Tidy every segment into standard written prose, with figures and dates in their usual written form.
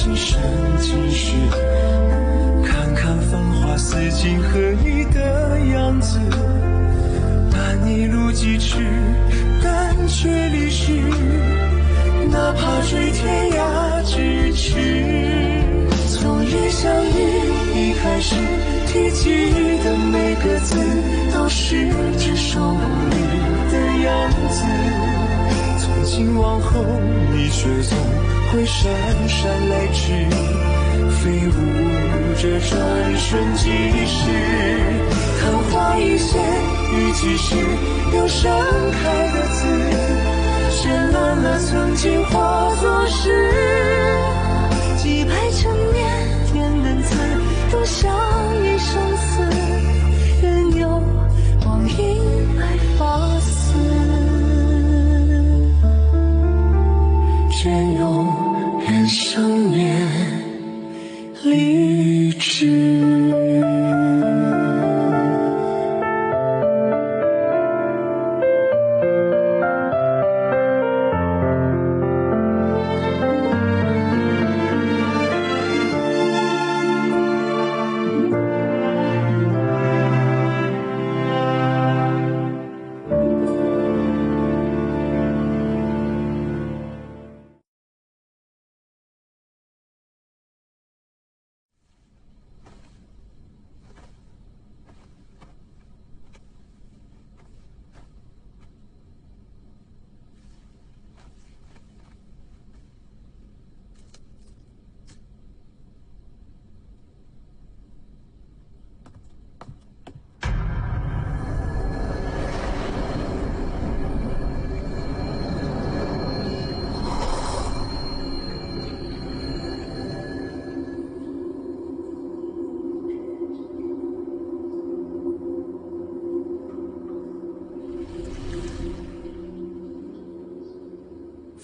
今生今世，看看繁华似锦和你的样子，伴你路几尺，但却离世，哪怕追天涯咫尺。从一相遇一开始，提及的每个字，都是只手不离的样子。从今往后，你却总会姗姗来迟，飞舞着转瞬即逝。昙花一现，于几时又盛开的字，绚烂了曾经化作诗。几百陈年，年难测，都像一生死，任由光阴来发丝，隽永人生年离枝。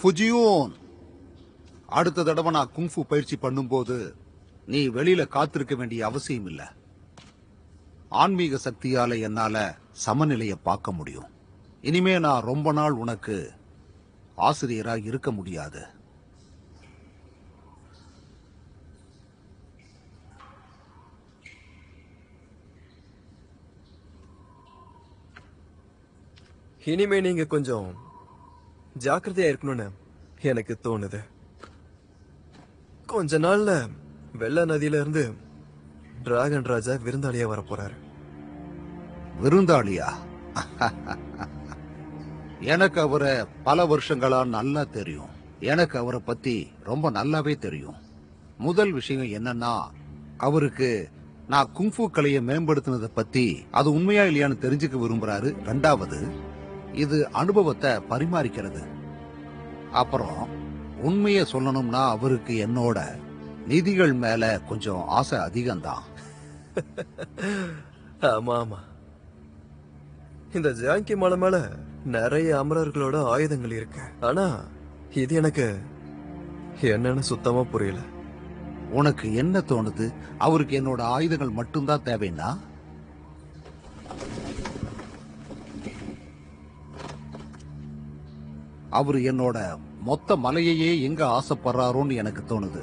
ஃபுஜியூன், அடுத்த தடவை நான் குங்ஃபு பயிற்சி பண்ணும்போது நீ வெளியில காத்திருக்க வேண்டிய அவசியம் இல்ல. ஆன்மீக சக்தியால என்னால சமநிலையை பார்க்க முடியும். இனிமே நான் ரொம்ப நாள் உனக்கு ஆசிரியரா இருக்க முடியாது. இனிமே நீங்க கொஞ்சம் ஜாக்கிரதையா இருக்கணும்னு எனக்கு தோணுது. கொஞ்ச நாள்ல வெள்ள நதியில இருந்து டிராகன் ராஜா விருந்தாளியா வர போறாரு. விருந்தாளியா? எனக்கு அவரை பல வருஷங்களா நல்லா தெரியும். எனக்கு அவரை பத்தி ரொம்ப நல்லாவே தெரியும். முதல் விஷயம் என்னன்னா, அவருக்கு நான் குங்ஃபு கலையை மேம்படுத்தினதை பத்தி அது உண்மையா இல்லையான்னு தெரிஞ்சுக்க விரும்புறாரு. ரெண்டாவது, இது அனுபவத்தை பரிமாறிக்கிறது. அப்புறம் உண்மையை சொல்லணும்னா அவருக்கு என்னோட நிதிகள் மேல கொஞ்சம் ஆசை அதிகம்தான். ஆமா ஆமா, இந்த ஜாங்கி மலை மேல நிறைய அமரர்களோட ஆயுதங்கள் இருக்கு. ஆனா இது எனக்கு என்னன்னு சுத்தமா புரியல. உனக்கு என்ன தோணுது? அவருக்கு என்னோட ஆயுதங்கள் மட்டும்தான் தேவைன்னா? அவரு என்னோட மொத்த மலையையே எங்க ஆசைப்படுறாரோன்னு எனக்கு தோணுது.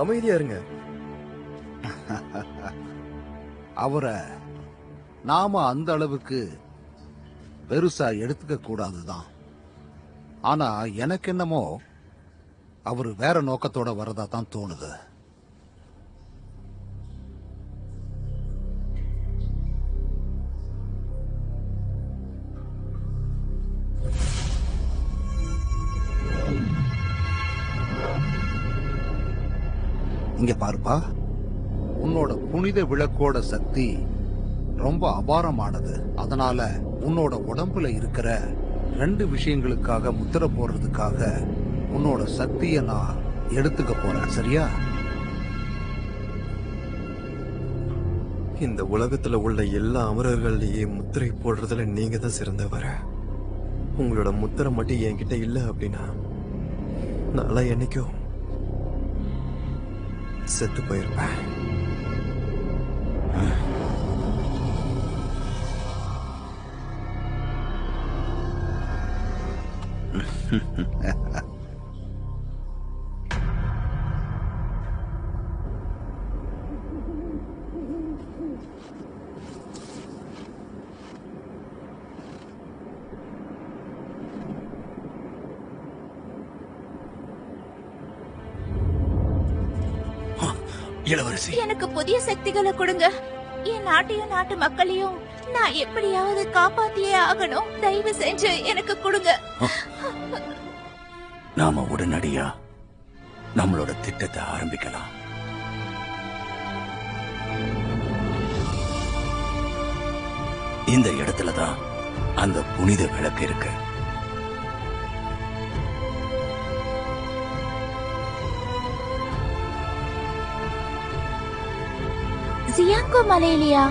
அமைதியா இருங்க. அவரை நாம அந்த அளவுக்கு பெருசா எடுத்துக்க கூடாதுதான். ஆனா எனக்கு என்னமோ அவரு வேற நோக்கத்தோட வரதா தான் தோணுது. இங்க பாருப்பா, உன்னோட புனித விளக்கோட சக்தி ரொம்ப அபாரமானது. அதனால உன்னோட உடம்புல இருக்கிற 2 விஷயங்களுக்காக முத்திரை போடுறதுக்காக உன்னோட சக்தியை நான் எடுத்துக்க போறேன். சரியா? இந்த உலகத்துல உள்ள எல்லா அமரர்கள்லயே முத்திரை போடுறதுல நீங்க தான் சிறந்தவர. உங்களோட முத்திரை மட்டும் என்கிட்ட இல்ல அப்படின்னா நான் என்னைக்கும் செத்து போயிருப்பேன். இளவரசி, எனக்கு புதிய சக்திகளை கொடுங்க. என் நாட்டையும் நாட்டு மக்களையும் நான் எப்படியாவது காப்பாத்தியே ஆகணும். தயவு செஞ்சு எனக்கு கொடுங்க. நாம உடனடியா நம்மளோட திட்டத்தை ஆரம்பிக்கலாம். இந்த இடத்துலதான் அந்த புனித விளக்கு இருக்கு. ஜியாங்கோ மலையிலையா?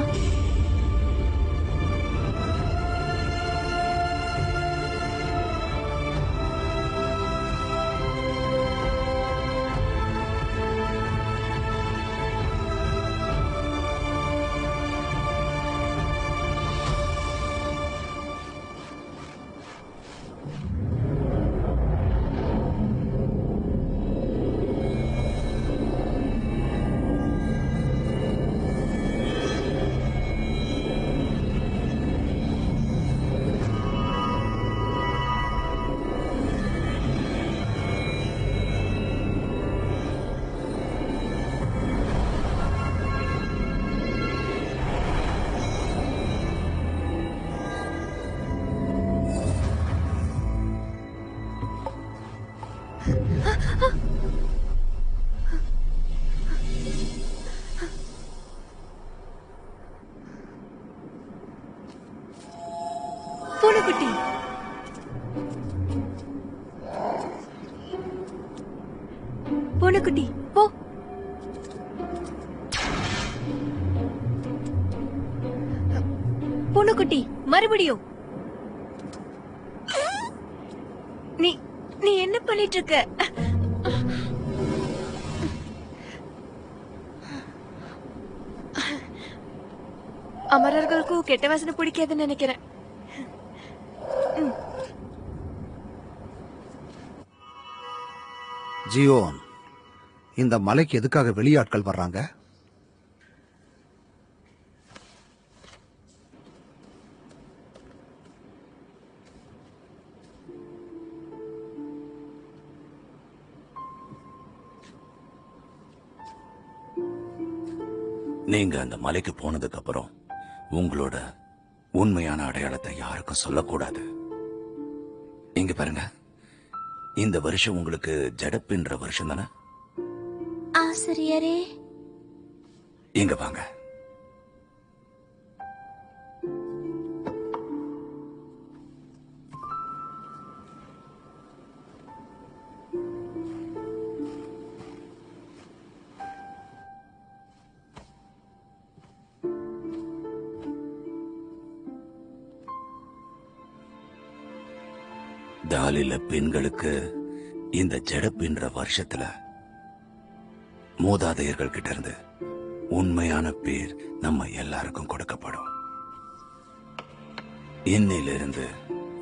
பூனைக்குட்டி, பூனைக்குட்டி போ. பூனைக்குட்டி மறுபடியும். நீ நீ என்ன பண்ணிட்டு இருக்க? அமரர்களுக்கும் கெட்ட வாசனை பிடிக்காதுன்னு நினைக்கிறேன். ஜியோன், இந்த மலைக்கு எதுக்காக வெளியாட்கள் வர்றாங்க? நீங்க அந்த மலைக்கு போனதுக்கு அப்புறம் உங்களோட உண்மையான அடையாளத்தை யாருக்கும் சொல்லக்கூடாது. இங்க பாருங்க, இந்த வருஷம் உங்களுக்கு ஜடப்பின்ற வருஷம் தானே? ஆசிரியரே, இங்க வாங்க. தாலில பெண்களுக்கு இந்த ஜடப்பின்ற வருஷத்துல மூதாதையர்கள் கிட்ட இருந்து உண்மையான பேர் நம்ம எல்லாருக்கும் கொடுக்கப்படும். இன்னையிலிருந்து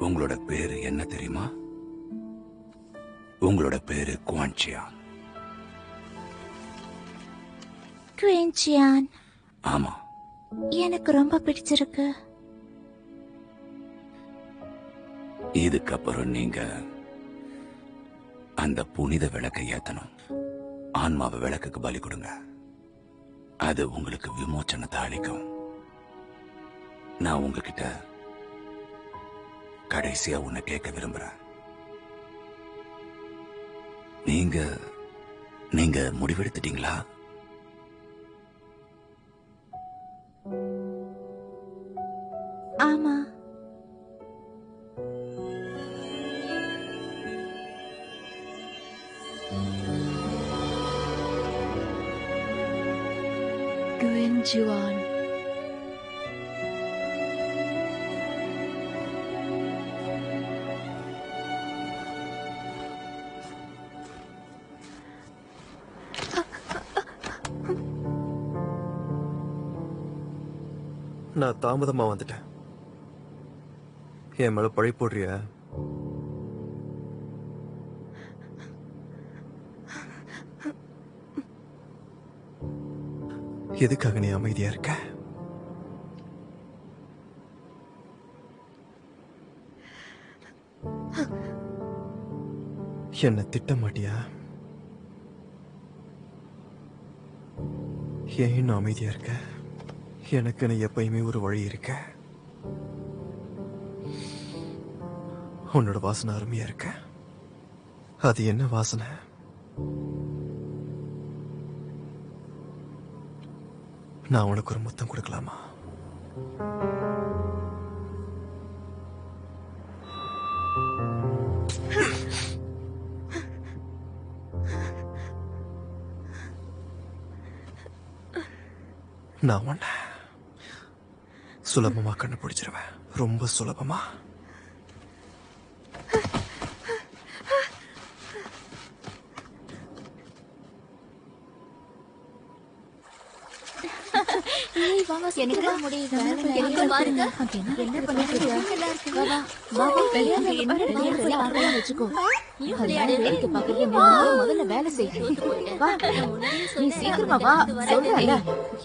உங்களோட பேரு என்ன தெரியுமா? உங்களோட பேரு குவான்சியான். குவேன்சியான். ஆமா, எனக்கு ரொம்ப பிடிச்சிருக்கு. இதுக்கப்புறம் நீங்க அந்த புனித விளக்கை ஏத்தணும். ஆன்மாவை விளக்குக்கு பலி கொடுங்க. அது உங்களுக்கு விமோச்சனத்தை அளிக்கும். நான் உங்ககிட்ட கடைசியா உன்னை கேட்க விரும்புறேன். நீங்க முடிவெடுத்துட்டீங்களா? ஆமா. குவென்ஜுவான். நான் தாமதமா வந்துட்டேன். என் மேல பழி போடுறியா? எதுக்காக நீ அமைதியா இருக்க? என்ன திட்ட மாட்டியா? ஏன் இன்னும் அமைதியா இருக்க? எனக்கு எப்பயுமே ஒரு வழி இருக்க. உன்னோட வாசனை அருமையா இருக்க. அது என்ன வாசனை? நான் உனக்கு ஒரு முத்தம் கொடுக்கலாமா? நான் உன்னை சுலபமா கண்டுபிடிச்சிருவேன். ரொம்ப சுலபமா. எனக்கு முடியுது. எனக்கு பாருங்க. என்ன பண்ணிட்டு இருக்க? வா வா வா விளையாட வச்சுக்கோ. வேலைக்கு பாக்குறது முதல்ல வேலை செய்ய. வா நீ சீக்கிரமா வா. சொல்றல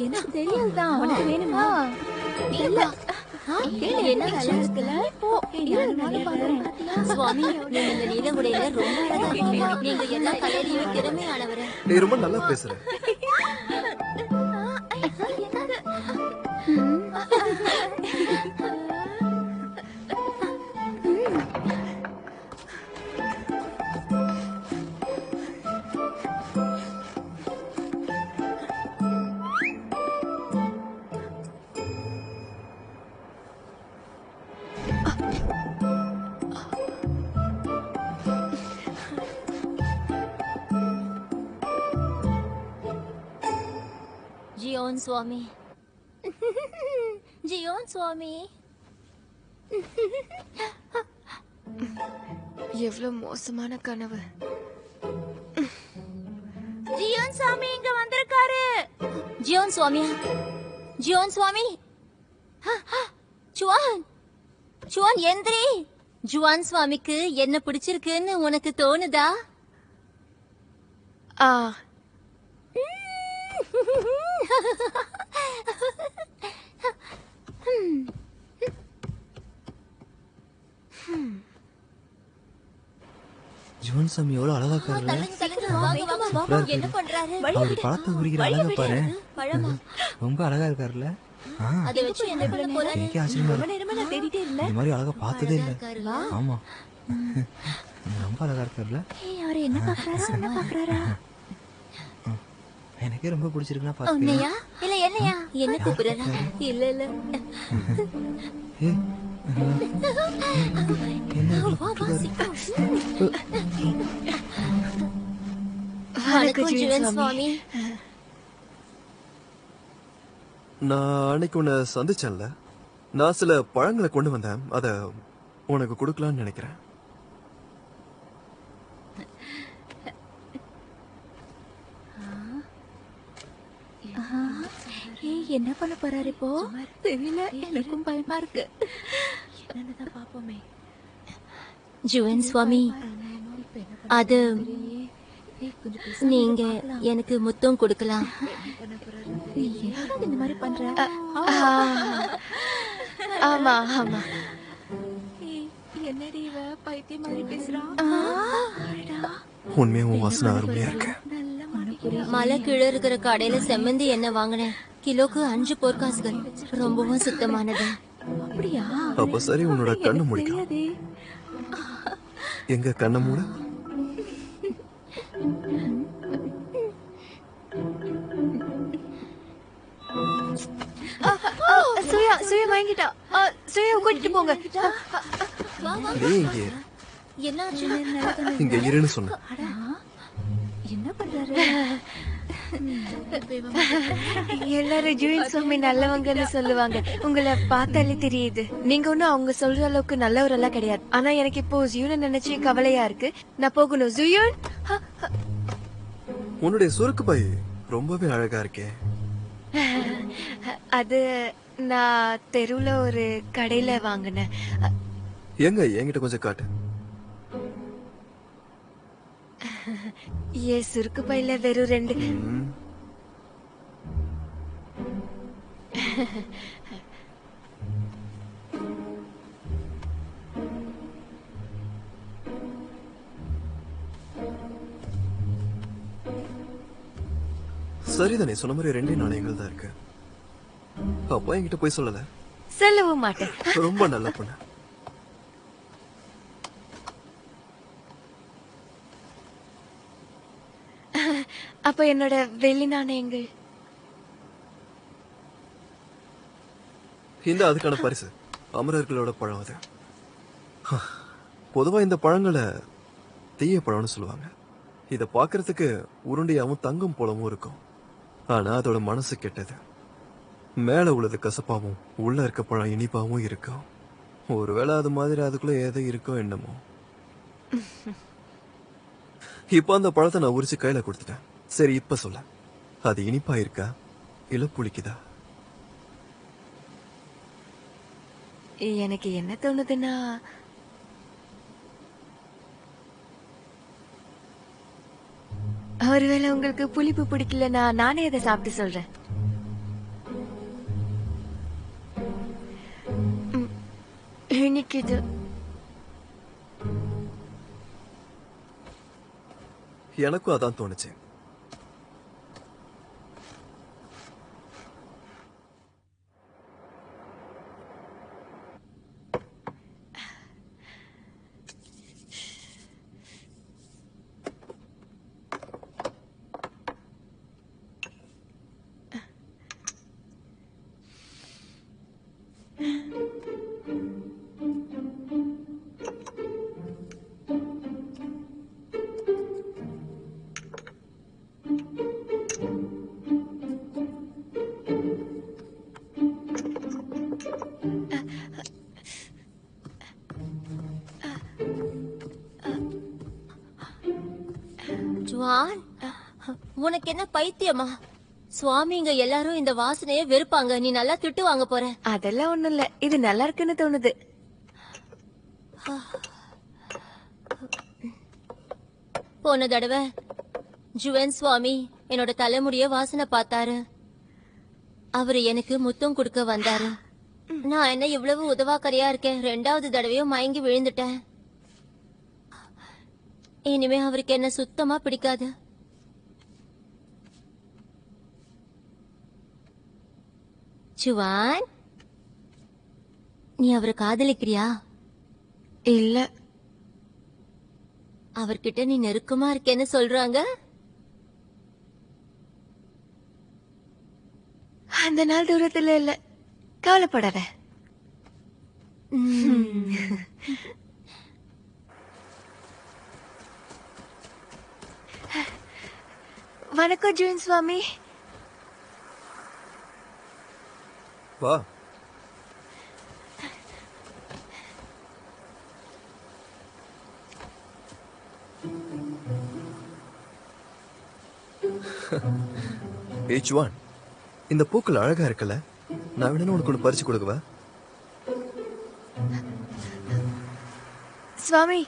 எனக்கு தெரியாதுதான். உனக்கு வேணுமா? இல்ல என்ன வேலை இருக்குல்ல? போ சுவாமி, நீங்க இந்த நீலமுடையில ரொம்ப அழகா இருக்கீங்க. நீங்க எல்லா கலையிலயும் திறமையானவர். நீ ரொம்ப நல்லா பேசுற. ஜியோன் சுவாமி, ஜியோன் சுவாமி. எவ்வளவு மோசமான கனவு. ஜியோன் சுவாமி இங்க வந்திருக்காரு. ஜியோன் சுவாமியா? ஜியோன் சுவாமி? ஜுவான், ஜுவான் எந்திரி. ஜுவான் சுவாமிக்கு என்ன பிடிச்சிருக்குன்னு உனக்கு தோணுதா? ஜுவான் சாமி எவ்வளவு அழகா இருக்காருல்ல? என்ன பண்றாரு? அவர் பழத்தை உரிக்கிற அழகா பாரு. பழமா? ரொம்ப அழகா இருக்காருல்ல? அதை வச்சு என்ன பண்ண போறாரு? எனக்கே ஆச்சரியமா இருக்கு. இந்த மாதிரி அழகா பார்த்ததே இல்ல. ஆமா, ரொம்ப அழகா இருக்காருல்ல? அவரு என்ன பாக்குறாரு? என்ன பாக்குறாரா? எனக்கே ரொம்ப பிடிச்சிருக்குன்னா பாத்து. உன்னையா இல்ல என்னையா? என்ன கூப்பிடுறா? இல்ல இல்ல சுவாமி. நான் அன்னைக்கு உன்னை சந்திச்சேன்ல, நான் சில பழங்களை கொண்டு வந்தேன். அத உனக்கு கொடுக்கலான்னு நினைக்கிறேன். என்ன பண்ண போறாரு இப்போ? தெரியல, எனக்கும் பயமா இருக்கு. என்னதான் பாப்போமே. ஜுவன் சுவாமி, அது நீங்க எனக்கு முத்தம் கொடுக்கலாம். இந்த மாதிரி பண்ற? ஆமா ஆமா. என்னடி இவ பைத்தியம் மாதிரி பேசுறா? உண்மையா உன் வாசனை அருமையா இருக்கு. மலை கீழே இருக்கிற கடையில செம்மந்தி என்ன வாங்கினேன். கிலோக்கு 5 பொற்காசுகள். ரொம்பவும் சுத்தமானது. அப்படியா? அப்ப சரி, உன்னோட கண்ணு முடிக்கலாம். எங்க கண்ணை மூட. சுயா சுயா வாங்கிட்டா. சுயா கூட்டிட்டு போங்க. நீ இங்க இரு. என்னாச்சு? இங்க இருன்னு சொன்ன. என்ன பண்றாரு? எல்லாரும் ஜுவன் சுவாமி நல்லவங்கன்னு சொல்லுவாங்க. உங்களை பார்த்தாலே தெரியுது. நீங்க ஒன்னும் அவங்க சொல்ற அளவுக்கு நல்லவரெல்லாம் கிடையாது. ஆனா எனக்கு இப்போ ஜியூனை நினைச்சு கவலையா இருக்கு. நான் போகணும். ஜுயூன், உன்னுடைய சுருக்கு பை ரொம்பவே அழகா இருக்கே. அது நான் தெருவுல ஒரு கடையில வாங்கினேன். எங்க என்கிட்ட கொஞ்சம் காட்டு. சுருக்கு பையில வெறும் 2. சரிதானே, சொன்ன மாதிரி 2 நாணயங்கள் தான் இருக்கு. அப்பா என்கிட்ட போய் சொல்லல. சொல்லவும் மாட்டேன். ரொம்ப நல்ல பொண்ணு. அப்ப என்னோட வெள்ளி நாணயங்கள் இந்த அதுக்கான பரிசு அமரர்களோட பழம் அது. பொதுவா இந்த பழங்களை தீய பழம்னு சொல்லுவாங்க. இத பாக்குறதுக்கு உருண்டையாவும் தங்கம் போலவும் இருக்கும். ஆனா அதோட மனசு கெட்டது. மேல உள்ளது கசப்பாவும் உள்ள இருக்க பழம் இனிப்பாவும் இருக்கும். ஒருவேளை அது மாதிரி அதுக்குள்ள ஏதோ இருக்கோ என்னமோ. இப்ப அந்த பழத்தை நான் உரிச்சு கையில கொடுத்துட்டேன். சரி, இப்ப சொல்ல, அது இனிப்பா இருக்கா இல்ல புளிக்குதா? எனக்கு என்ன தோணுதுன்னா, ஒருவேளை உங்களுக்கு புளிப்பு பிடிக்கலன்னா நானே அதை சாப்பிட்டு சொல்றேன். இனிக்குது. எனக்கும் அதான் தோணுச்சு. ஜுவான், உனக்கு என்ன பைத்தியமா? சுவாமிங்க எல்லாரும் இந்த வாசனைய வெறுப்பாங்க. நீ நல்லா திட்டு வாங்க போற. அதெல்லாம் ஒண்ணும் இல்ல, இது நல்லா இருக்குன்னு தோணுது. போன தடவை ஜுவன் சுவாமி என்னோட தலைமுடிய வாசனை பார்த்தாரு. அவரு எனக்கு முத்தம் கொடுக்க வந்தாரு. நான் என்ன இவ்வளவு உதவாக்கரையா இருக்கேன். 2வது தடவையும் மயங்கி விழுந்துட்டேன். இனிமே அவருக்கு என்ன சுத்தமா பிடிக்காது. ஜுவான், நீ அவரை காதலிக்கிறியா? இல்ல. அவர்கிட்ட நீ நெருக்கமா இருக்கேன்னு சொல்றாங்க. அந்த நாள் தூரத்துல இல்ல, கவலைப்படாத. வணக்கம் ஜூன் சுவாமி. வா. H1, இந்த பூக்கள் அழகா இருக்குல்ல? நான் வேணும் உனக்கு ஒன்று பறிச்சு கொடுக்கவா? சுவாமி,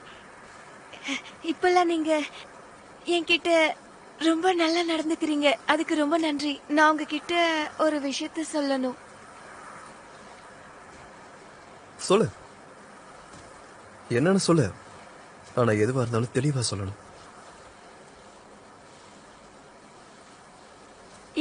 இப்பெல்லாம் நீங்க என்கிட்ட ரொம்ப நல்லா நடந்துக்கிறீங்க. அதுக்கு ரொம்ப நன்றி. நான் உங்ககிட்ட ஒரு விஷயத்த சொல்லணும். சொல்லு. என்னன்னு சொல்லு. ஆனா எதுவா இருந்தாலும் தெளிவா சொல்லணும்.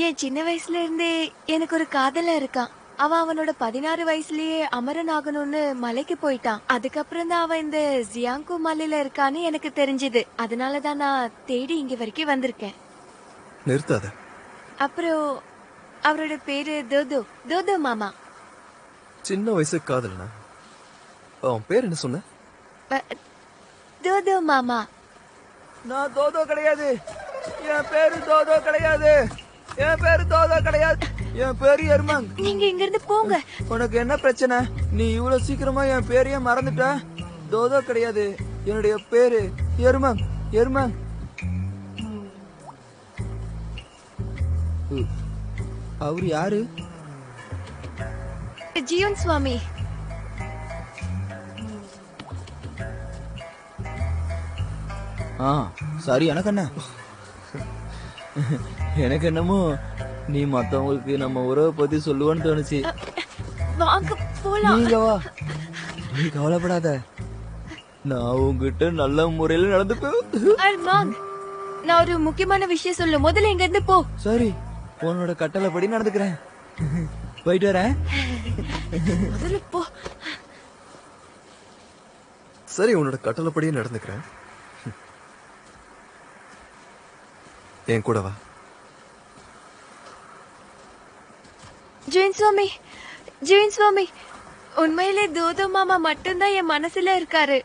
என் சின்ன வயசுல இருந்தே எனக்கு ஒரு காதலா இருக்கான். அவன் அவனோட 16 வயசுலயே அமரன் ஆகணும்னு மலைக்கு போயிட்டான். அதுக்கப்புறம் தான் அவன் இந்த ஜியாங்கு மலையில இருக்கான்னு எனக்கு தெரிஞ்சது. அதனாலதான் நான் தேடி இங்க வரைக்கும் வந்திருக்கேன். நிறுத்தாத. அப்புறம் அவரோட பேரு தோதோ. தோதோ மாமா. சின்ன வயசு காதலனா? அவன் பேர் என்ன சொன்ன? தோதோ மாமா. நான் தோதோ கிடையாது. என் பேரு தோதோ கிடையாது. என் பேரு தோதோ கிடையாது. என் பேரு எருமாங். நீங்க இங்க இருந்து போங்க. உனக்கு என்ன பிரச்சனை? நீ இவ்வளவு சீக்கிரமா என் பேரையே மறந்துட்ட? தோதோ கிடையாது. என்னுடைய பேரு எருமாங். எருமாங். அவர் யாரு? ஜியோன் சுவாமி. சரி, எனக்கு என்ன? எனக்கு என்னமோ நீ மத்தவங்களுக்கு நம்ம உறவை பத்தி சொல்லுவான்னு தோணுச்சு. வாங்க போலாம். நீங்க வா, நீ கவலைப்படாத, நான் உங்ககிட்ட நல்ல முறையில நடந்துப்பேன். அர்மான், நான் ஒரு முக்கியமான விஷயம் சொல்ல, முதல்ல இங்க இருந்து போ. சரி, உன்னோட கட்டளைப்படி நடந்துக்கிறேன். போயிட்டு வரேன். முதல்ல போ. சரி, உன்னோட கட்டளைப்படியே நடந்துக்கிறேன். என் கூட வா. ஜெயின் சுவாமி, உண்மையிலே தோதோ மாமா மட்டும்தான் என் மனசுல இருக்காரு.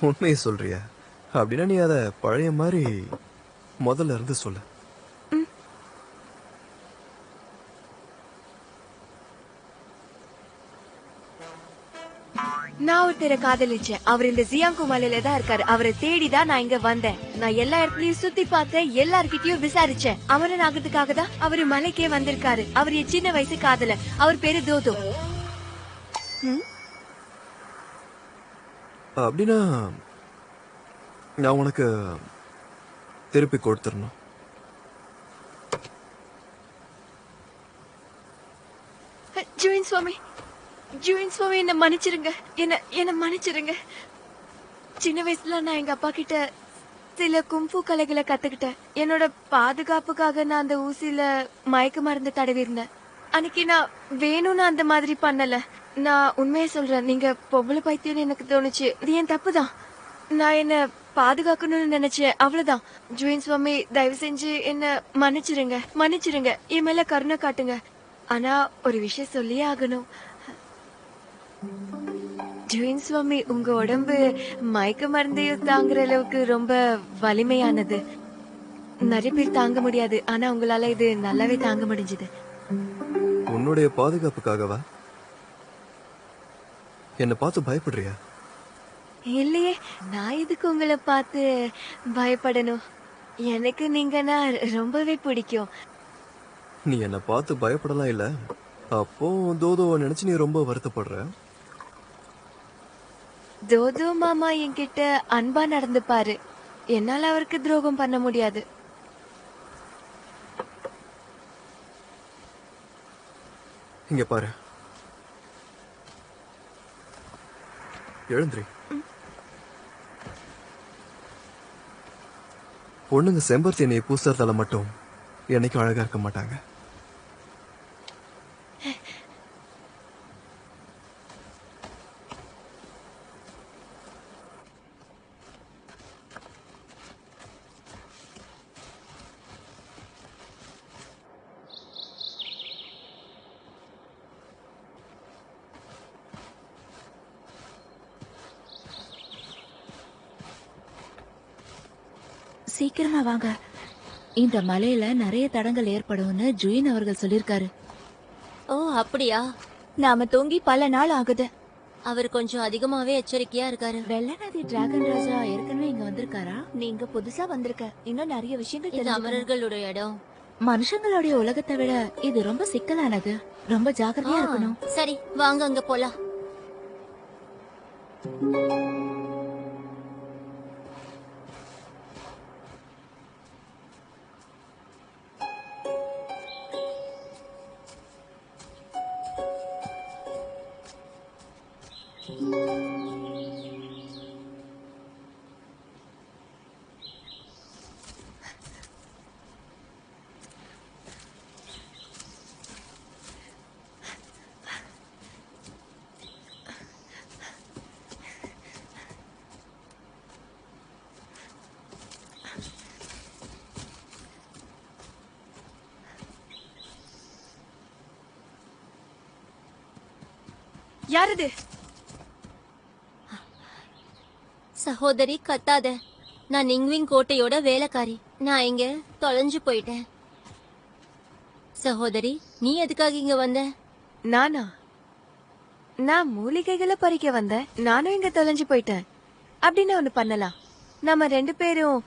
உண்மையை சொல்றியா? அப்படின்னா நீ அத பழைய மாதிரி முதல்ல இருந்து சொல்லு. நான் ஒருத்தரை காதலிச்சேன். அவர் இந்த ஜியாங்கு மலையில தான் இருக்காரு. அவரை தேடிதான் நான் இங்க வந்தேன். நான் எல்லா இடத்துலயும் சுத்தி பார்த்தேன், எல்லார்கிட்டயும் விசாரிச்சேன். அமரன் ஆகிறதுக்காக தான் அவரு மலைக்கே வந்திருக்காரு. அவர் என் சின்ன வயசு காதலர். அவர் பேரு தோதோ. அப்படின்னா நான் உனக்கு திருப்பி கொடுத்துடணும். ஜூயின் சுவாமி, என்ன மன்னிச்சிருங்க. என்ன மன்னிச்சிருங்க. சின்ன வயசுல நான் எங்க அப்பா கிட்ட சில கும்ஃபு கலைகளை கத்துக்கிட்டேன். என்னோட பாதுகாப்புக்காக நான் அந்த ஊசியில மயக்க மருந்து தடவி இருந்தேன். அன்னைக்கு நான் வேணும்னு அந்த மாதிரி பண்ணல. நான் உண்மையை சொல்றேன், நீங்க பொம்பளை பைத்தியம்னு எனக்கு தோணுச்சு. இது என் தப்புதான். நான் என்ன பாதுகாக்கணும்னு நினைச்சேன், அவ்வளவுதான். ஜூயின் சுவாமி, தயவு செஞ்சு என்ன மன்னிச்சிருங்க. என் மேல கருணை காட்டுங்க. ஆனா ஒரு விஷயம் சொல்லியே ஆகணும். ஜூயின் சுவாமி, உங்க உடம்பு மயக்க மருந்தையும் தாங்குற அளவுக்கு ரொம்ப வலிமையானது. நிறைய பேர் தாங்க முடியாது, ஆனா உங்களால இது நல்லாவே தாங்க முடிஞ்சது. உன்னுடைய பாதுகாப்புக்காகவா? என்ன பார்த்து பயப்படுறியா? இல்லையே, நான் எதுக்கு உங்களை பார்த்து பயப்படணும்? எனக்கு நீங்கன்னா ரொம்பவே பிடிக்கும். நீ என்ன பார்த்து பயப்படலாம் இல்ல? அப்போ தோதோவை நினைச்சு நீ ரொம்ப வருத்தப்படுற. தோதோ மாமா என்கிட்ட அன்பா நடந்துப்பாரு. என்னால அவருக்கு துரோகம் பண்ண முடியாது. இங்க பாரு, எழுந்திரி. பொண்ணுங்க செம்பருத்தி எண்ணெயை பூசறதால மட்டும் என்னைக்கும் அழகா இருக்க மாட்டாங்க. சீக்கிரமா வாங்க. இந்த மலையில நிறைய தடங்கள் ஏற்படும்னு ஜூயின் அவர்கள் சொல்லிருக்காரு. ஓ அப்படியா? நாம தூங்கி பல நாள் ஆகுது. அவர் கொஞ்சம் அதிகமாவே எச்சரிக்கையா இருக்காரு. வெள்ள நதி டிராகன் ராஜா ஏற்கனவே இங்க வந்திருக்காரா? நீங்க புதுசா வந்திருக்க. இன்னும் நிறைய விஷயங்கள் இது அமரர்களுடைய இடம். மனுஷங்களுடைய உலகத்தை விட இது ரொம்ப சிக்கலானது. ரொம்ப ஜாக்கிரதையா இருக்கணும். சரி, வாங்க அங்க போலாம். யாரது? சகோதரி, கத்தாத. நான் நிங்விங் கோட்டையோட வேலைக்காரி. நான் இங்க தொலைஞ்சு போயிட்டேன். சகோதரி, நீ எதுக்காக இங்க வந்த? நானா? நான் மூலிகைகளை பறிக்க வந்தேன். நானும் இங்க தொலைஞ்சு போயிட்டேன். அப்படின்னு ஒண்ணு பண்ணலாம். நம்ம 2 பேரும்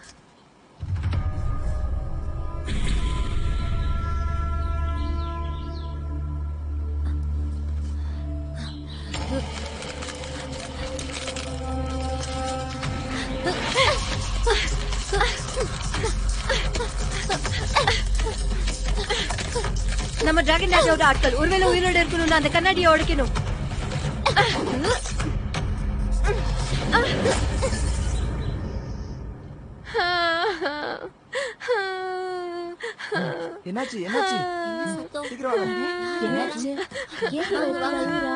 நம்ம டிராகன் ராஜாவோட ஆட்கள் ஒருவேளை உயிரோட இருக்கணும்னு அந்த கண்ணாடியை உடைக்கணும். என்னாச்சு என்னாச்சு சீக்கிரம் வாங்க. என்னாச்சு? ஏன் இவ்வளவு அழுகுறா?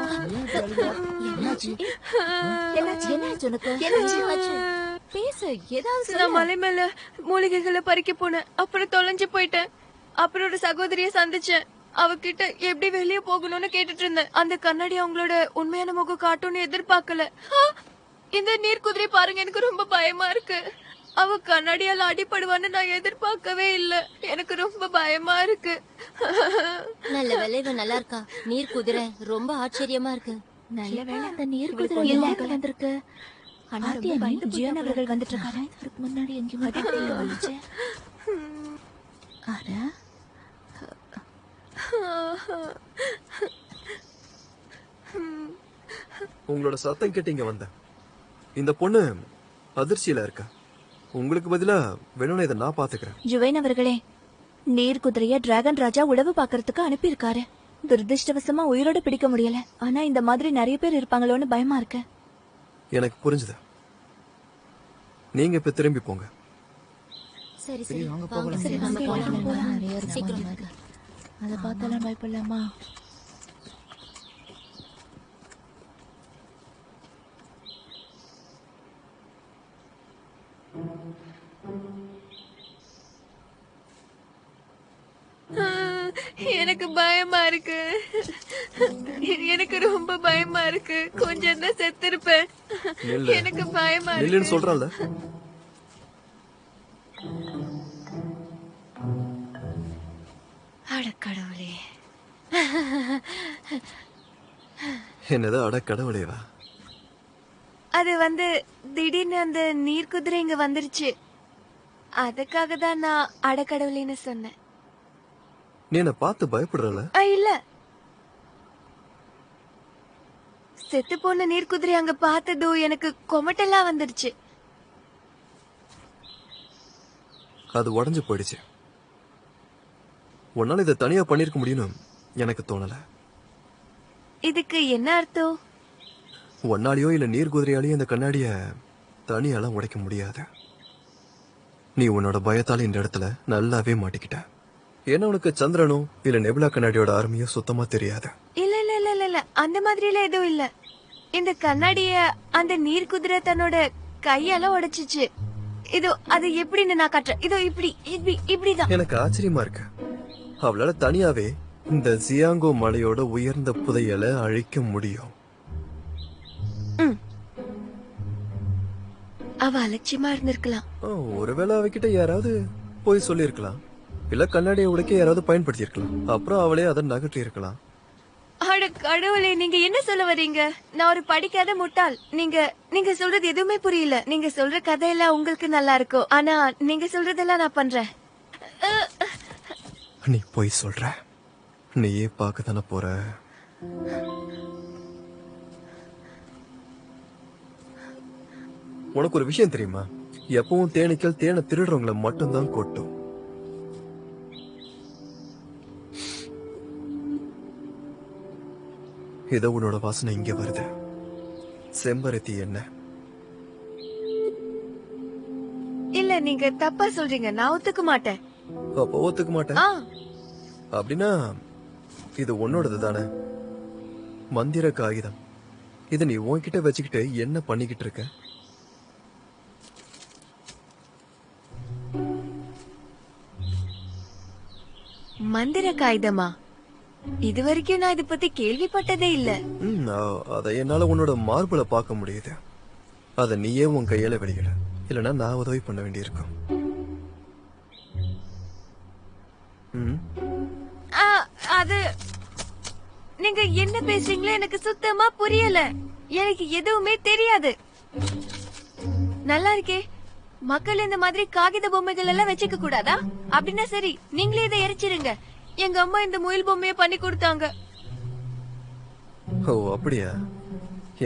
என்னாச்சு என்னாச்சு உனக்கு? என்னாச்சு? பேசு, ஏதாவது நான் சொல்லு. மலை மேல மூலிகைகளை பறிக்க போனேன். அப்புறம் தொலைஞ்சு போயிட்டேன். அப்புறம் ஒரு சகோதரிய சந்திச்சேன். அவகிட்ட எப்படி வெளியே போகணும்னு கேட்டுட்டு இருந்தேன். அந்த கண்ணாடி அவங்களோட உண்மையான முகம் காட்டும்னு எதிர்பார்க்கல. இந்த நீர் குதிரை பாருங்க, எனக்கு ரொம்ப பயமா இருக்கு. அவ கண்ணாடியால அடிபடுவான்னு நான் எதிர்பார்க்கவே இல்ல. எனக்கு ரொம்ப பயமா இருக்கு. நல்ல வேலை இவன் நல்லா இருக்கா. நீர் குதிரை ரொம்ப ஆச்சரியமா இருக்கு. நல்ல வேளை அந்த நீர் குதிரை இல்லாம வந்திருக்கு. அனாத்தியா ஜியன் அவர்கள் வந்துட்டு இருக்காரு. அதுக்கு முன்னாடி எங்கேயும் வந்துச்சு. ஆனா உங்களோட சத்தம் கேட்டு இங்க வந்தேன். இந்த பொண்ணு அதிர்ச்சியில இருக்கா. உங்களுக்கு பதிலா வேணும்னு இதை நான் பாத்துக்கிறேன். ஜுவைன் அவர்களே, நீர் குதிரைய டிராகன் ராஜா உளவு பாக்குறதுக்கு அனுப்பியிருக்காரு. துரதிருஷ்டவசமா உயிரோட பிடிக்க முடியல. ஆனா இந்த மாதிரி நிறைய பேர் இருப்பாங்களோன்னு பயமா இருக்கு. எனக்கு புரிஞ்சுது. நீங்க இப்ப திரும்பி போங்க. சரி சரி வாங்க வாங்க, போகலாம். சரி நம்ம போலாம். நிறைய சீக்கிரம் இருக்கு. அதை பார்த்தாலும் பயப்படலாமா? எனக்கு பயமா இருக்கு. எனக்கு ரொம்ப பயமா இருக்கு. கொஞ்சம் தான் செத்துருப்பேன். நில்லு. எனக்கு பயமா நில்லுன்னு இருக்கு. சொல்றேன்ல. அட கடவுளே. என்னது அட கடவுளேவா? அது திடீர்னு அந்த நீர் குதிரை இங்க வந்துருச்சு. அதுக்காக தான் நான் அடக்கடவுளின்னு சொன்னேன். நீ என்ன பார்த்து பயப்படுறல? இல்ல, செத்து போன நீர் குதிரை அங்க பார்த்ததும் எனக்கு கொமட்டெல்லாம் வந்துருச்சு. அது உடஞ்சு போயிடுச்சு. உன்னால இதை தனியா பண்ணிருக்க முடியும்னு எனக்கு தோணல. இதுக்கு என்ன அர்த்தம்? ஒன்னாலேயோ இல்ல நீர் குதிரையாலேயோ இந்த கண்ணாடிய தனியாலாம் உடைக்க முடியாது. நீ உன்னோட பயத்தால இந்த இடத்துல நல்லாவே மாட்டிக்கிட்ட. ஏன்னா உனக்கு சந்திரனோ இல்ல நெபுலா கண்ணாடியோட அருமையோ சுத்தமா தெரியாது. இல்ல இல்ல இல்ல இல்ல இல்ல, அந்த மாதிரி எல்லாம் எதுவும் இல்ல. இந்த கண்ணாடிய அந்த நீர் குதிரை தன்னோட கையால உடைச்சிச்சு. இதோ அது எப்படின்னு நான் காட்டுறேன். இதோ இப்படி இப்படி இப்படிதான். எனக்கு ஆச்சரியமா இருக்கு. அவளால தனியாவே இந்த ஜியாங்கோ மலையோட உயர்ந்த புதையலை அழிக்க முடியும். அவ அலட்சியமா இருந்திருக்கலாம். ஒருவேளை அவகிட்ட யாராவது போய் சொல்லிருக்கலாம். இல்ல கண்ணாடியை உடைக்க யாராவது பயன்படுத்தி இருக்கலாம். அப்புறம் அவளே அதை நகர்த்தி இருக்கலாம். அட கடவுளே, நீங்க என்ன சொல்ல வரீங்க? நான் ஒரு படிக்காத முட்டாள். நீங்க சொல்றது எதுவுமே புரியல. நீங்க சொல்ற கதையெல்லாம் உங்களுக்கு நல்லா இருக்கும். ஆனா நீங்க சொல்றதெல்லாம் நான் பண்றேன். நீ போய் சொல்ற. நீயே பார்க்க தானே போற. உனக்கு ஒரு விஷயம் தெரியுமா? எப்பவும் தேனீக்கள் தேனை திருடுறவங்களை மட்டும்தான் கொட்டும். இதோ உன்னோட வாசனை இங்க வருது. செம்பருத்தி என்ன? இல்ல, நீங்க தப்பா சொல்றீங்க. நான் ஒத்துக்க மாட்டேன். அப்ப ஒத்துக்க மாட்டேன் அப்படின்னா இது உன்னோடது தானே? மந்திர காகிதம். இத நீ உன்கிட்ட வச்சுக்கிட்டு என்ன பண்ணிக்கிட்டு இருக்க? மந்திர காகிதமா? இது வரைக்கும் நான் இத பத்தி கேள்விப்பட்டதே இல்ல. அத என்னால உன்னோட மார்புல பார்க்க முடியுது. அத நீயே உன் கையில வெளியிட, இல்லனா நான் உதவி பண்ண வேண்டியிருக்கும். அது நீங்க என்ன பேசுறீங்களோ எனக்கு சுத்தமா புரியல. எனக்கு எதுவுமே தெரியாது. நல்லா இருக்கே. மக்கள் இந்த மாதிரி காகித பொம்மைகள் எல்லாம் வச்சுக்க கூடாதா? அப்படின்னா சரி, நீங்களே இதை எரிச்சிருங்க. எங்க அம்மா இந்த முயல் பொம்மைய பண்ணி கொடுத்தாங்க. ஓ அப்படியா?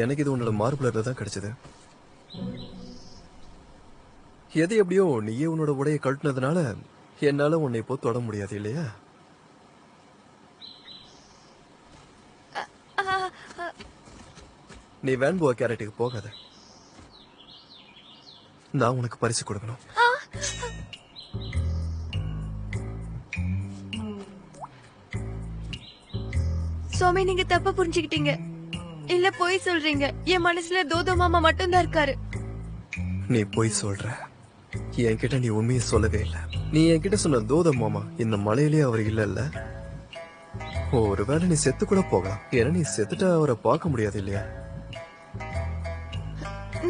எனக்கு இது உன்னோட மார்புல தான் கிடைச்சது. எது எப்படியோ நீயே உன்னோட உடைய கழட்டினதுனால என்னால உன்னை இப்போ தொட முடியாது இல்லையா? நீ வேன்புவா கேரட்டுக்கு போகாத. நான் உனக்கு பரிசு கொடுக்கணும். சுவாமி, நீங்க தப்பா புரிஞ்சுக்கிட்டீங்க. இல்ல போய் சொல்றீங்க. என் மனசுல தோதோ மாமா மட்டும்தான் இருக்காரு. நீ போய் சொல்ற. என்கிட்ட நீ உண்மையை சொல்லவே இல்லை. நீ என்கிட்ட சொன்ன தோத மாமா இந்த மலையிலேயே அவர் இல்ல. ஒருவேளை நீ செத்து கூட போகலாம். ஏன்னா நீ செத்துட்டா அவரை பார்க்க முடியாது இல்லையா?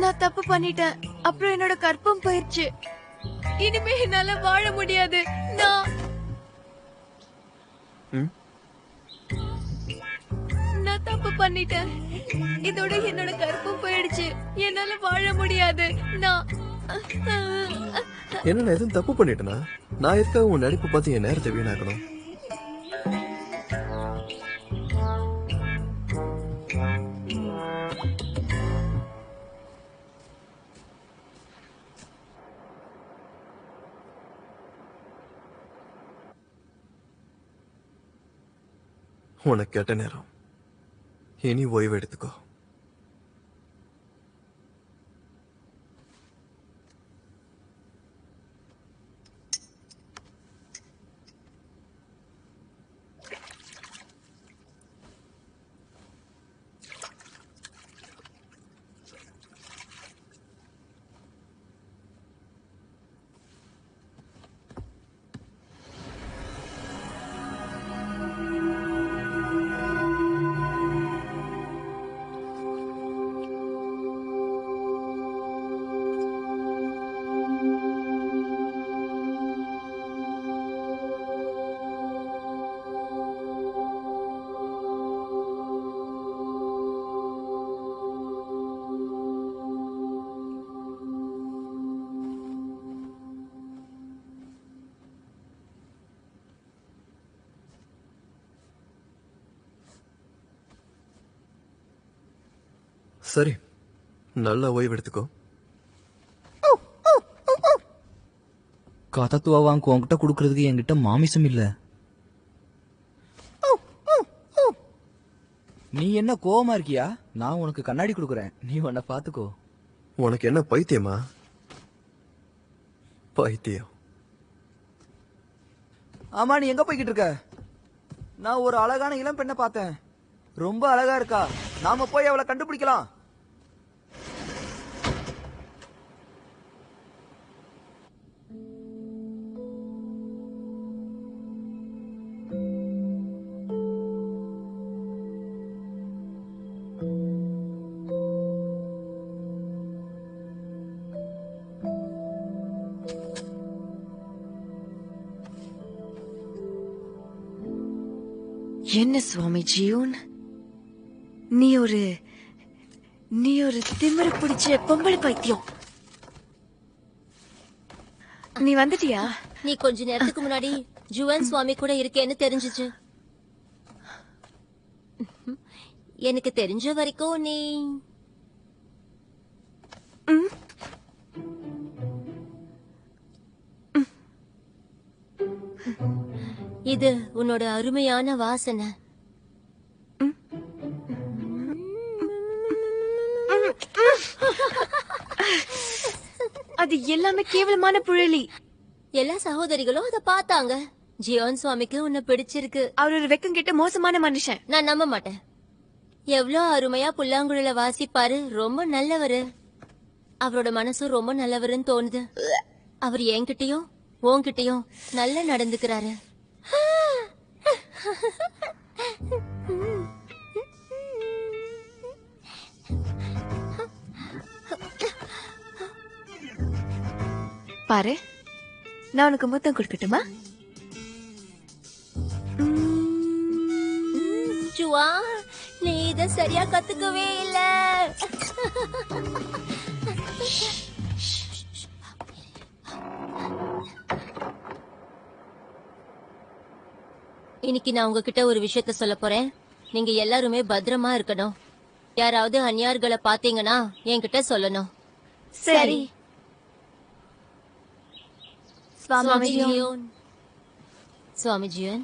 நான் தப்பு பண்ணிட்டேன். அப்புறம் என்னோட கற்பம் போயிருச்சு. இனிமே என்னால வாழ முடியாது. நான் தப்பு பண்ணிட்டேன். இதோட என்னோட கற்பம் போயிடுச்சு. என்னால வாழ முடியாது. என்ன நான் எதுவும் தப்பு பண்ணிட்டேனா? நான் எதுக்காக உன் நடிப்பு பார்த்து என் நேரத்தை வீணாக்கணும்? உனக்கு கேட்ட நேரம். இனி ஓய்வு எடுத்துக்கோ. சரி, நல்லா ஓய்வு எடுத்துக்கோ. காத்தாத்துவா வாங்க உன்கிட்ட குடுக்கறதுக்கு என்கிட்ட மாமிசம் இல்ல. நீ என்ன கோவமா இருக்கியா? நான் உனக்கு கண்ணாடி குடுக்கறேன், நீ உன்னை பாத்துக்கோ. உனக்கு என்ன பைத்தியமா? பைத்தியம். ஆமா, நீ எங்க போய்கிட்டு இருக்க? நான் ஒரு அழகான இளம் பெண்ணை பார்த்தேன். ரொம்ப அழகா இருக்கா. நாம போய் அவளை கண்டுபிடிக்கலாம். என்ன சுவாமி ஜியூன், நீ ஒரு திமிரு பிடிச்ச பொம்பளை பைத்தியம். நீ வந்துட்டியா? நீ கொஞ்ச நேரத்துக்கு முன்னாடி ஜுவன் சுவாமி கூட இருக்கேன்னு தெரிஞ்சுச்சு. எனக்கு தெரிஞ்ச வரைக்கும் நீ இது உன்னோட அருமையான வாசனை. அது எல்லாமே கேவலமான புழலி. எல்லா சகோதரிகளும் அத பார்த்தாங்க. ஜியோன் சுவாமிக்கு உன்னை பிடிச்சிருக்கு. அவர் ஒரு வெக்கம் கிட்ட மோசமான மனுஷன். நான் நம்ப மாட்டேன். எவ்வளவு அருமையா புல்லாங்குழல வாசிப்பாரு. ரொம்ப நல்லவரு. அவரோட மனசும் ரொம்ப நல்லவருன்னு தோணுது. அவர் என்கிட்டயும் உன்கிட்டயும் நல்லா நடந்துக்கிறாரு. பாரு, நான் உனக்கு முத்தம் கொடுக்கட்டுமா? ஜுவா, நீ இத சரியா கத்துக்கவே இல்ல. இன்னைக்கு நான் உங்ககிட்ட ஒரு விஷயத்த சொல்ல போறேன். நீங்க எல்லாருமே பத்திரமா இருக்கணும். யாராவது அந்நியார்களை பாத்தீங்கன்னா என்கிட்ட சொல்லணும். சரி. சுவாமிஜியன்,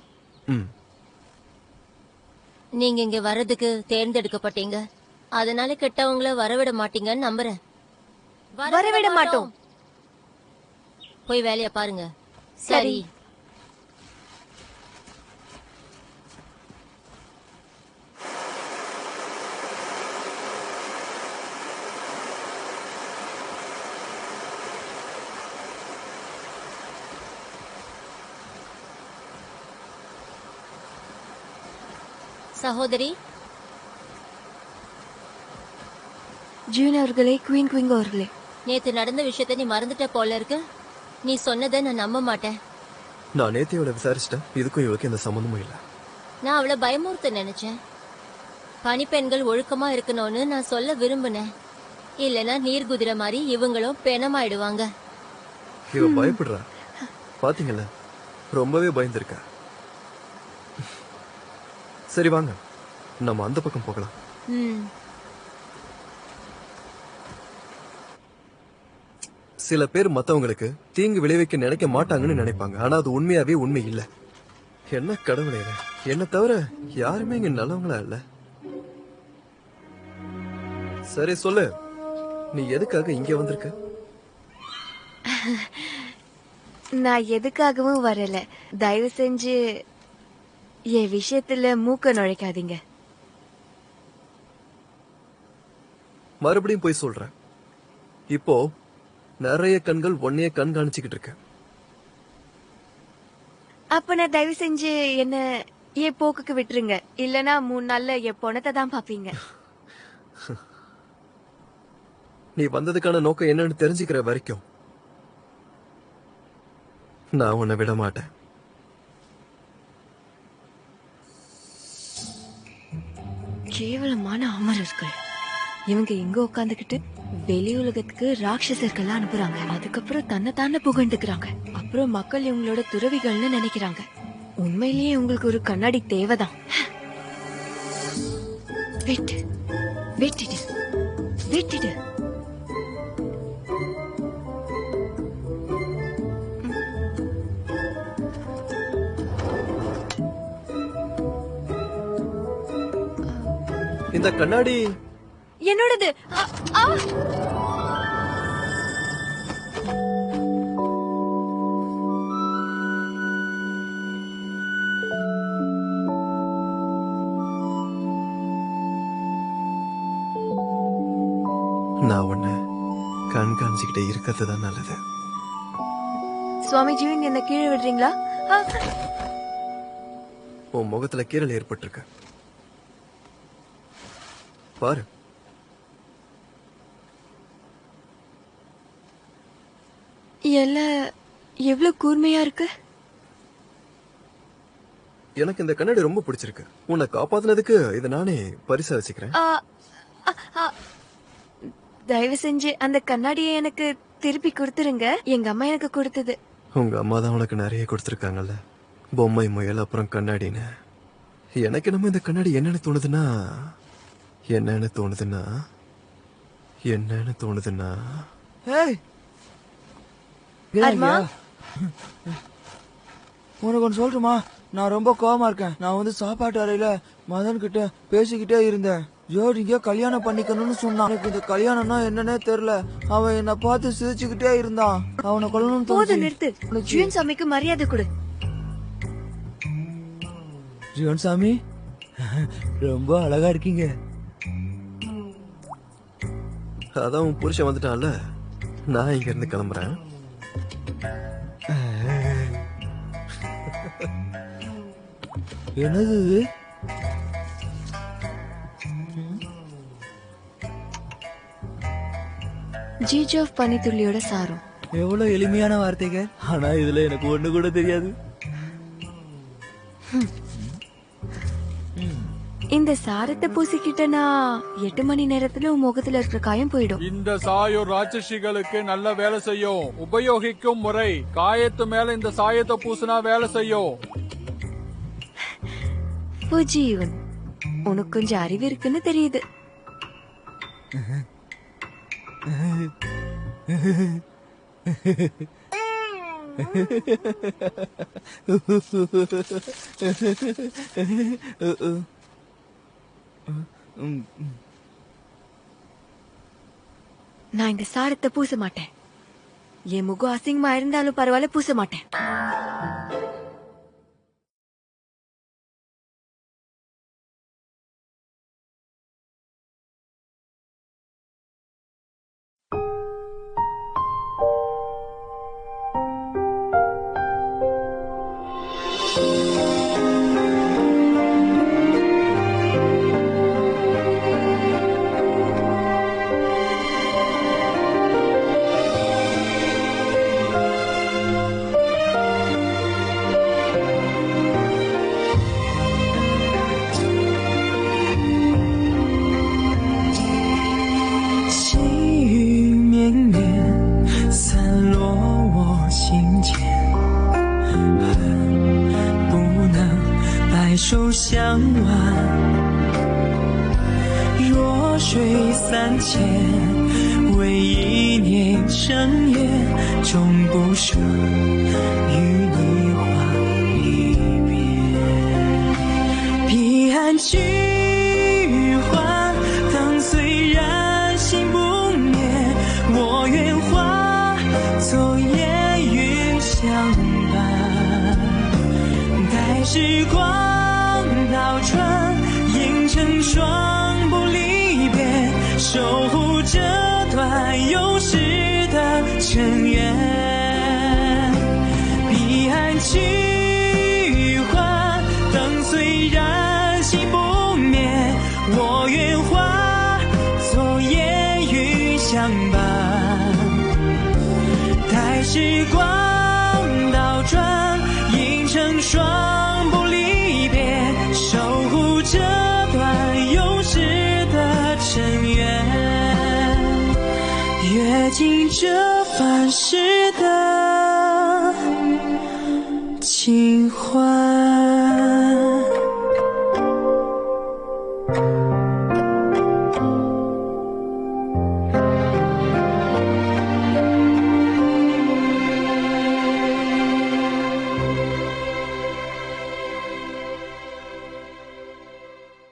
நீங்க இங்க வர்றதுக்கு தேர்ந்தெடுக்கப்பட்டீங்க. அதனால கெட்டவங்கள வரவிட மாட்டீங்கன்னு நம்புறேன். வரவிட மாட்டோம். போய் வேலைய பாருங்க. சரி. சகோதரி ஜூன் அவர்களே, குயின் குயிங் அவர்களே, நேத்து நடந்த விஷயத்த நீ மறந்துட்ட போல இருக்கு. நீ சொன்னதை நான் நம்ப மாட்டேன். நான் நேத்தையோட விசாரிச்சிட்டேன். இதுக்கும் இவளுக்கு எந்த சம்மந்தமும் இல்ல. நான் அவளை பயமுறுத்த நினைச்சேன். பனிப்பெண்கள் ஒழுக்கமா இருக்கணும்னு நான் சொல்ல விரும்பினேன். இல்லனா நீர் குதிரை மாதிரி இவங்களும் பெணமாயிடுவாங்க. இவ பயப்படுறா, பாத்தீங்கல்ல, ரொம்பவே பயந்துருக்கா. சரி வாங்க, நம்ம அந்த பக்கம் போகலாம். சில பேர் மத்தவங்களுக்கு தீங்கு விளைவிக்க நினைக்க மாட்டாங்கன்னு நினைப்பாங்க. ஆனா அது உண்மையாவே உண்மை இல்ல. என்ன கடவுளே, என்ன தவிர யாருமே இங்க நல்லவங்களா இல்ல. சரி சொல்லு, நீ எதுக்காக இங்க வந்திருக்க? நான் எதுக்காகவும் வரல. தயவு செஞ்சு என் விஷயத்துல மூக்க நுழைக்காதீங்க. மறுபடியும் போய் சொல்றேன். இப்போ நிறைய கண்கள் ஒன்னைய கண்காணிச்சுக்கிட்டு இருக்க. அப்ப நான் தயவு செஞ்சு என்ன என் போக்குக்கு விட்டுருங்க. இல்லனா 3 நாள்ல என் பொணத்தை தான் பாப்பீங்க. நீ வந்ததுக்கான நோக்கம் என்னன்னு தெரிஞ்சுக்கிற வரைக்கும் நான் உன்னை விட மாட்டேன். கேவலமான அமரர்கள் இவங்க எங்க உட்காந்துக்கிட்டு வெளி உலகத்துக்கு ராட்சசர்கள் அனுப்புறாங்க. அதுக்கப்புறம் தன்னை தானே புகழ்ந்துக்கிறாங்க. அப்புறம் மக்கள் இவங்களோட துறவிகள்னு நினைக்கிறாங்க. உண்மையிலேயே உங்களுக்கு ஒரு கண்ணாடி தேவைதான். வெட்டு, வெட்டிடு, வெட்டிடு. இந்த கண்ணாடி என்னோடது. நான் உன்னை கண்காணிச்சுக்கிட்டே இருக்கிறது தான் நல்லது. சுவாமிஜி, என்ன கீழே விடுறீங்களா? உன் முகத்துல கீரல் ஏற்பட்டிருக்க பாரு. எல்லாம் எவ்வளவு கூர்மையா இருக்கு. எனக்கு இந்த கண்ணாடி ரொம்ப பிடிச்சிருக்கு. உன்னை காப்பாத்தினதுக்கு இதை நானே பரிசா வச்சுக்கிறேன். தயவு செஞ்சு அந்த கண்ணாடியை எனக்கு திருப்பி கொடுத்துருங்க. எங்க அம்மா எனக்கு கொடுத்தது. உங்க அம்மா தான் உனக்கு நிறைய கொடுத்துருக்காங்கல்ல, பொம்மை, முயல், அப்புறம் கண்ணாடின்னு. எனக்கு நம்ம இந்த கண்ணாடி என்னன்னு தோணுதுன்னா அர்மா, உனக்கு ஒன்று சொல்லட்டுமா? நான் ரொம்ப கோவமா இருக்கேன். நான் வந்து சாப்பாட்டு அறையில மதன் கிட்ட பேசிக்கிட்டே இருந்தேன். ஜோடிங்க கல்யாணம் பண்ணிக்கணும்னு சொன்னான். எனக்கு இந்த கல்யாணம்னா என்னன்னே தெரியல. அவன் என்ன பார்த்து சிரிச்சுக்கிட்டே இருந்தான். அவனை கொல்லணும்னு போதும், நிறுத்து. ஜீவன் சாமிக்கு மரியாதை கொடு. ஜீவன் சாமி, ரொம்ப அழகா இருக்கீங்க. அதான் உன் புருஷன் வந்துட்டான்ல, நான் இங்க இருந்து கிளம்புறேன். என்னது இது? ஜிஜோஃப் பனித்துள்ளியோட சாரம். எவ்வளவு எளிமையான வார்த்தைகள். ஆனா இதுல எனக்கு ஒண்ணு கூட தெரியாது. இந்த சாரத்தை பூசிக்கிட்டனா 8 மணி நேரத்துல உன் முகத்துல இருக்கிற காயம் போயிடும். இந்த சாயம் ராட்சசிகளுக்கு நல்ல வேலை செய்யும். உபயோகிக்கும் முறை: காயத்து மேல இந்த சாயத்தை பூசினா வேலை செய்யும். பூஜீவன், உனக்கு கொஞ்சம் அறிவு இருக்குன்னு தெரியுது. நான் இந்த சாரத்தை பூச மாட்டேன். என் முகம் அசிங்கமா இருந்தாலும் பரவாயில்ல, பூச மாட்டேன்.手相挽，弱水三千，为一念成业，终不舍与你话离别。彼岸聚欢，灯虽然心不灭，我愿化作烟云相伴，待时光倒转，映成双不离别，守护这段有时的尘缘。彼岸聚欢，灯虽然心不灭，我愿化作烟云相伴，待时光倒转，映成双不离别，守护这段有时的尘缘，阅尽这凡世的情怀。